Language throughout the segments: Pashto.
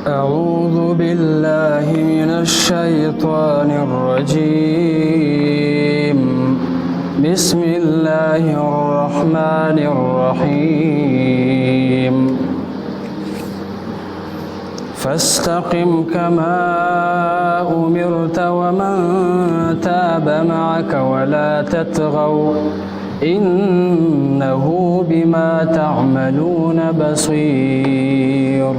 أعوذ بالله من الشيطان الرجيم. بسم الله الرحمن الرحيم. فاستقم كما أمرت ومن تاب معك ولا تطغوا إنه بما تعملون بصير.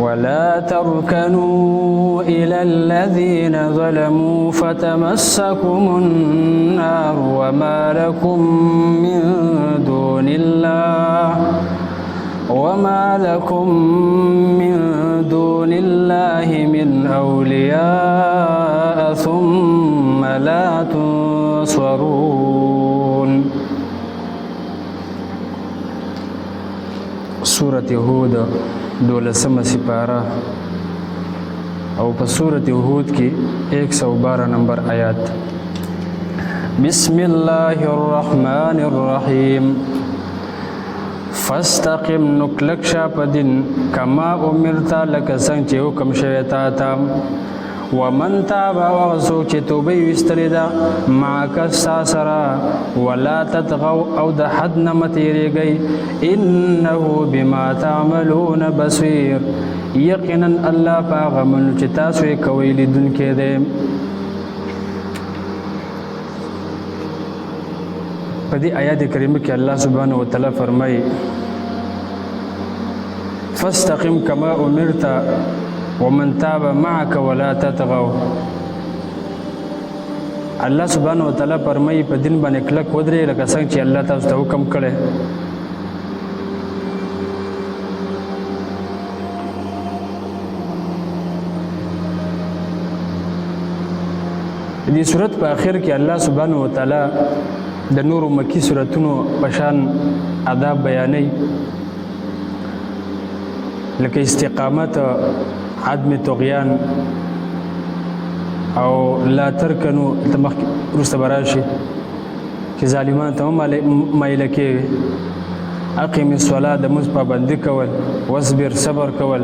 ولا تركنوا إلى الذين ظلموا فتمسكم النار وما لكم من دون الله من أولياء ثم لا تنصرون. سورة هود 12 سپارہ او په سورة هود کې 112 نمبر آیات. بسم الله الرحمن الرحیم. فاستقم نکلک شا پدین کما امرتا لکه څنګه چې حکم شوی تا ته ومن تاب وغسوک چې توبه ویستلی ده معک ستا سره ولا تطغوا او د حد نه مه تیریږئ انه بما تعملون بصیر یقینا الله په هغه عملونو چې تاسو یې کوئ لیدونکی دی. په دې آیات کریمه کې الله سبحانه وتعالی فرمایي فاستقم کما امرت ومن تاب معك ولا تطغوا. الله سبحانه وتعالی فرمایي په دین باندې کلک ودرې لکه څنګه چې الله تاسو ته حکم کړی. دې صورت په آخر کې الله سبحانه وتعالی د نورو مکی صورتونو پشان آداب بیانوي لکه استقامت، عدم طغیان او لا ترکنو تمخ رسته براشي چې ظالمان ته مایله کېږي. اقیم الصلاة د مونځ پابندي کول، واصبر صبر کول،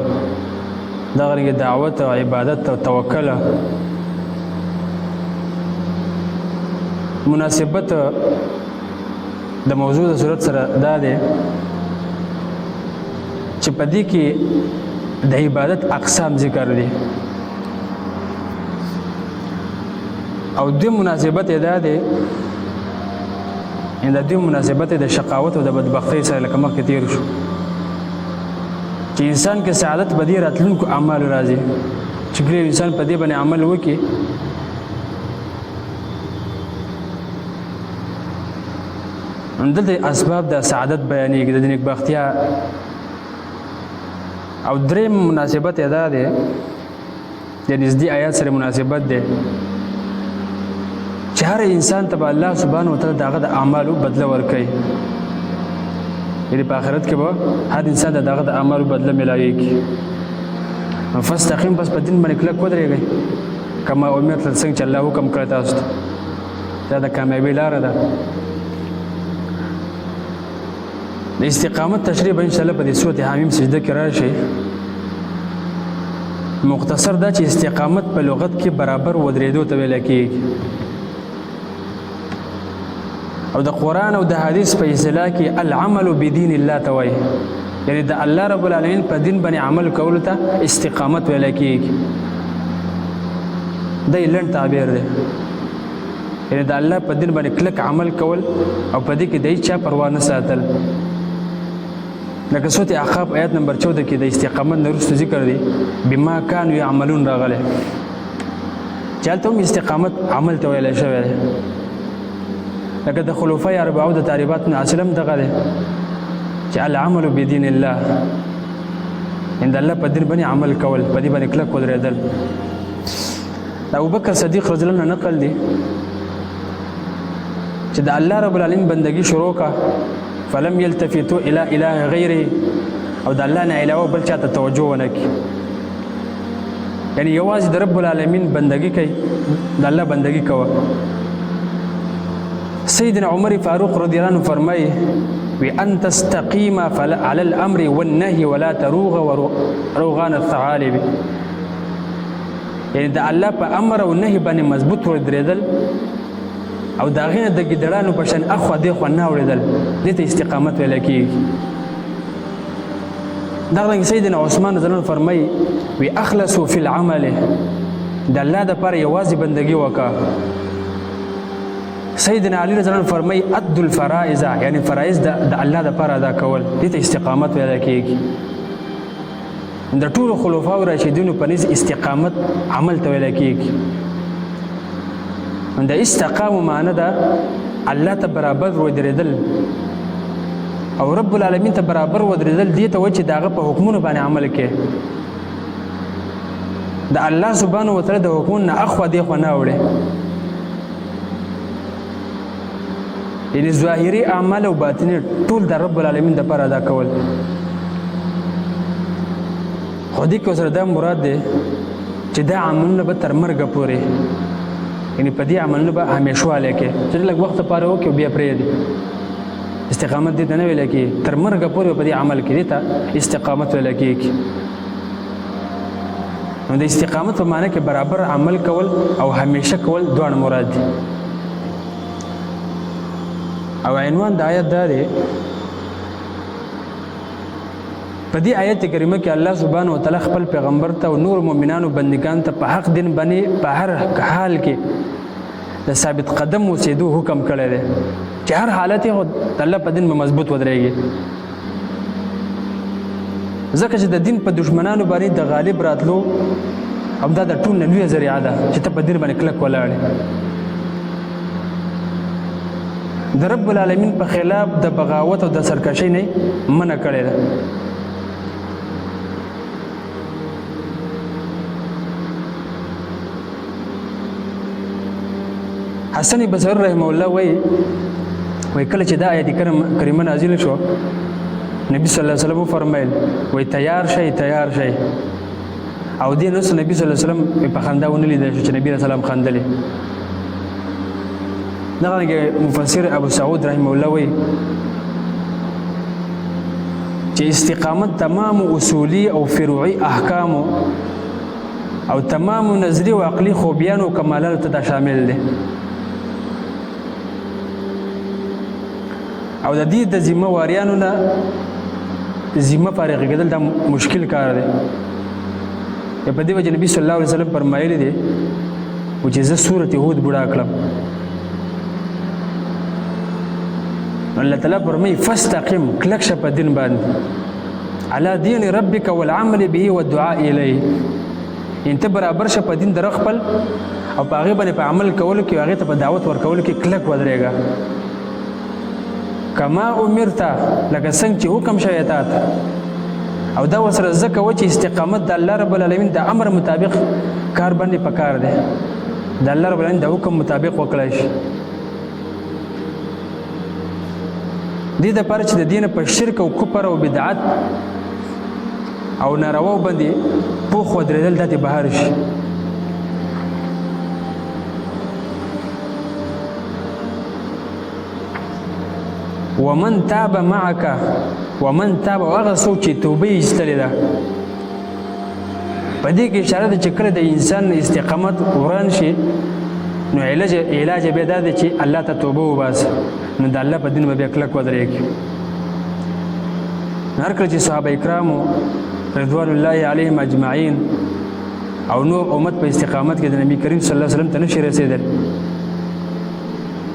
دغه رنګه دعوت او عبادت او توکل. مناسبت د موضوع د صورت سره دا دی چې په دې کې د عبادت اقسام ذکر دي او د مناسبت دا دی ان د دې مناسبت د شقاوت او د بدبختی سره لکه مخکې تیر شو چې انسان کې سعادت به دې راتلونکو اعمالو راځي چې کله انسان په دې باندې عمل وکړي دلته اسباب د سعادت بیانېږي د نیکبختیا. او دریم مناسبت ادا دی د نږدې آیات سره مناسبت دی چې هر انسان ته به الله سبحانه وتعالی دغه د اعمالو بدله ورکوي. یعنې په آخرت کې به هر انسان ته دغه د اعمالو بدله میلاویږي. فاستقیم بس په دین باندې کلک ودرېږئ کما امرت څنګه چې الله حکم کړی تاسو ته. دا د کامیابۍ لاره ده. د استقامت تشریح به انشاءالله په دې سورة حمیم سجده کې راشي. مختصر دا چې استقامت په لغت کې برابر ودرېدو ته ویل کېږي او د قرآن او د حدیث په اصطلاح کې العمل بدین الله ته وایي. یعنې د الله رب العالمین په دین باندې عمل کولو ته استقامت ویل کېږي. دا یې لنډ تعبیر دی. یعنې د الله په دین باندې کلک عمل کول او په دې کې د هیڅ چا پروا نه ساتل. لکه سورة احقاف آیات نمبر 14 کې د استقامت نه وروسته ذکر دی بما کانوا یعملون راغلی چې هلته هم استقامت عمل ته ویلی شوی دی. لکه د خلفای اربعو د تعریفات نه اصل هم دغه دی چې العمل بدین الله، ان د الله په دین باندې عمل کول، په دې باندې کلک ودرېدل. د ابوبکر صدیق رضی الله عنه نقل دی چې د الله رب العالمین بندگی شروع کا فلم یلتفتوا الی اله غیره او د الله نه علاوه بل چاته توجه ونه کړي. یعنی یوازې د رب العالمین بندگی کوي، د الله بندگی کوه. سیدنا عمر فاروق رضی الله عنه فرمایي وأن تستقيم على الأمر والنهي ولا تروغ وروغان الثعالب. یعنی د الله په امر او نهي باندې مضبوط ودرېدل او د هغې نه د ګیدړانو په شان اخوا دېخوا نه اورېدل، دې ته استقامت ویلی کېږي. دغه سیدنا عثمان رضی الله عنه فرمایي وی اخلصوا فی العمل، د الله دپاره یوازې بندګي وکړه. سیدنا علی رضی الله عنه فرمایي ادوا الفرائض، یعنی فرایض د الله دپاره ادا کول، دې ته استقامت ویلی کېږي. د ټولو خلفاو راشدینو په نس استقامت عمل ته ویلی کېږي. د استقامو معنی ده الله ته برابر ودرېدل او رب العالمین ته برابر ودرېدل، دې ته وایي چې د هغه په حکمونو باندې عمل کې د الله سبحانه وتعالی د حکمونو نه اخوا دېخوا نه اوړې. یعنې ظاهري اعمال او باطني ټول د رب العالمین دپاره ادا کول. خو دې کې سره دا مراد دی چې دا عملونه به تر مرګه پورې، یعنې په دې عملونه به همیشوالی کې چې لږ وخت لپاره وکړي او بیا پرېږدي. استقامت دې ته نه ویلی کېږي، تر مرګه پورې په دې عمل کې، دې ته استقامت ویلی کېږي. نو د استقامت په معنی کې برابر عمل کول او همیشه کول دواړه مراد دي. او عنوان د آیت دا دی، په دې آیت کریمه کې الله سبحانه وتعالی خپل پیغمبر ته او نور مؤمنانو بندگان ته په حق دین باندې په هر حال کې د ثابت قدم اوسېدو حکم کړی دی چې هر حالت یې د الله په دین به مضبوط ودرېږي. ځکه چې د دین په دشمنانو باندې د غالب راتلو همدا د ټول نه لویه ذریعه ده چې ته په دین باندې کلک ولاړې. د رب العالمین په خلاف د بغاوت او د سرکشۍ نه منع کړې ده. حسن بصری رحمه الله وایي کله چې دا آیت کریمه نازل شو، نبی صلی الله علیه وسلم فرمایل وایي تیار شئ تیار شئ. او دې نو نبی صلی الله علیه وسلم په خندا ونه لیدل چې نبی رسول الله خندلې. دغه مفسر ابو سعود رحمه الله وایي چې استقامت تمام اصولی او فروعي احکام او تمام نظری او عقلی خوبیان او کمالات ته شامل دي. او د دې د ذمہ واریانو نه ذمہ فارغ کېدل دا مشکل کار دی. په دې وجه نبی صلی الله علیه وسلم فرمایلی دی چې زه سورۃ هود بوډا کړم. الله تعالی فرمایي فاستقم، کلک شه په دین باندې، علی دین ربک والعمل به والدعاء الیه. انت برابر شه په دین در خپل او په هغه باندې په عمل کولو کې، هغه ته په دعوت ورکولو کې کلک ودرېږه. کما امرتا، لکه څنګه چې حکم شوی تا ته. او دا ورسره ځکه و چې استقامت د الله رب العالمین د امر مطابق کار باندې پکار دی، د الله رب العالمین د حکم مطابق وکړای شي. دې دپاره چې د دین په شرک او کفر او بدعت او نارواو باندې پوخ ودرېدل دا دې بهر شي. ومن تاب معك، ومن تاب، هغه څوک چې توبه یې ایستلې ده. په دې کې اشاره ده چې کله د انسان استقامت وران شي نو علاج به دا دی چې الله ته توبه وباسي، نو د الله په دین به بیا کلک ودرېږي. هر کله چې صحابه کرامو رضوان الله علیهم اجمعین او نور امت په استقامت کې د نبی کریم صلی الله علیه وسلم ته نشي رسېدل،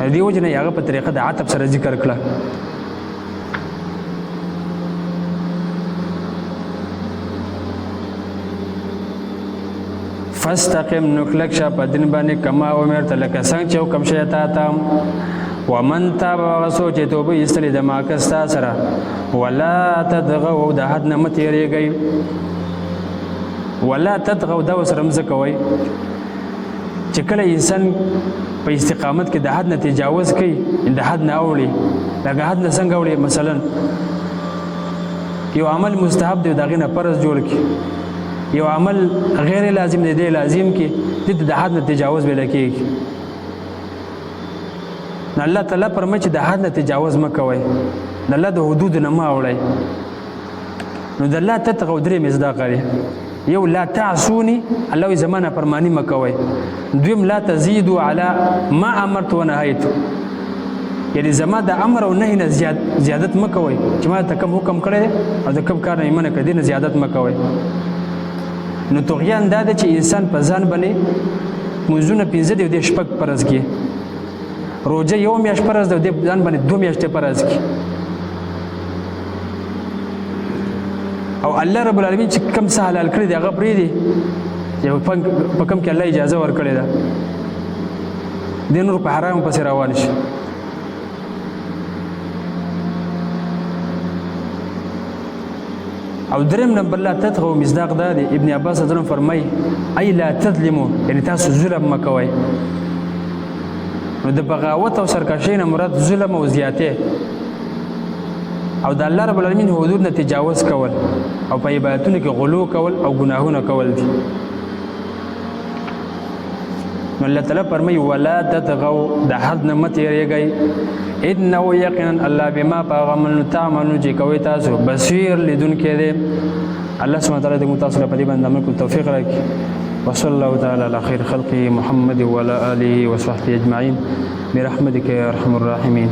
دې وجه نه یې هغه په طریقه د عطف سره ذکر کړه. فاستقم، نو کلک شه په دین باندې، کما امرت، لکه څنګه چې حکم شوی تا ته. ومن تاب، هغه څوک چې توبه ایستلې ده معاک ستا سره. ولا تطغوا، د حد نه مه تېرېږئ. ولا تطغوا دا ورسره مه کوئ چې کله انسان په استقامت کې د حد نه تجاوز کوي، د حد نه اوړي. لکه حد نه څنګه اوړي؟ مثلا یو عمل مستحب دی، د هغې نه فرض جوړ کړي. یو عمل غیر لازم دی، دی لازم کې، دې ته د حد نه تجاوز ویل کېږي. نو الله تعالی فرمایي چې د حد نه تجاوز مه کوئ، د الله د حدود نه ما وړئ. نو د لا تطغوا درې مصداق لري. یو لا تعصوني، الله وایي زما نافرماني مه کوئ. دویم لا تزیدوا علی ما امرت ونهیت، یعنې زما د امر او نهي نه زیادت مه کوئ چې ما ته کوم حکم کړی او د کوم کار نه یې منع کړی، دې نه زیادت مه کوئ. نو طغیان دا دی چې انسان په ځان باندې منځونه 15 دی او دې شپږ فرض کړي، روژه یو میاشت فرض ده او دې ځان باندې 2 میاشتې فرض کړي. او الله رب العالمین چې کوم څه حلال کړي دی هغه پرېږدي چې په کوم کې الله اجازه ورکړې ده، دې نور په حرامو پسې روان شي. او دریم نمبر لا تطغوا مصداق دا دی. ابن عباس حضرت فرمای ای لا تظلموا، یعنی تاسو ظلم مه کوئ. نو د بغاوت او سرکشۍ نه مراد ظلم او زیاتې او د الله رب العالمین حدود نه تجاوز کول او په عبادتونو کې غلو کول او ګناهونه کول دي. نو الله تعالی فرمایي ولا تطغوا، د حد نه مه تېرېږئ، انه یقینا الله بما پاغمن تعملون چې کوي تاسو بصیر لیدونکی دی. الله سبحانه وتعالی دې موږ تاسو له په دې باندې عمل کولو توفیق راکړي. وصلی الله تعالی علی خیر خلقه محمد وعلى آله وصحبه اجمعین برحمتک یا ارحم الراحمین.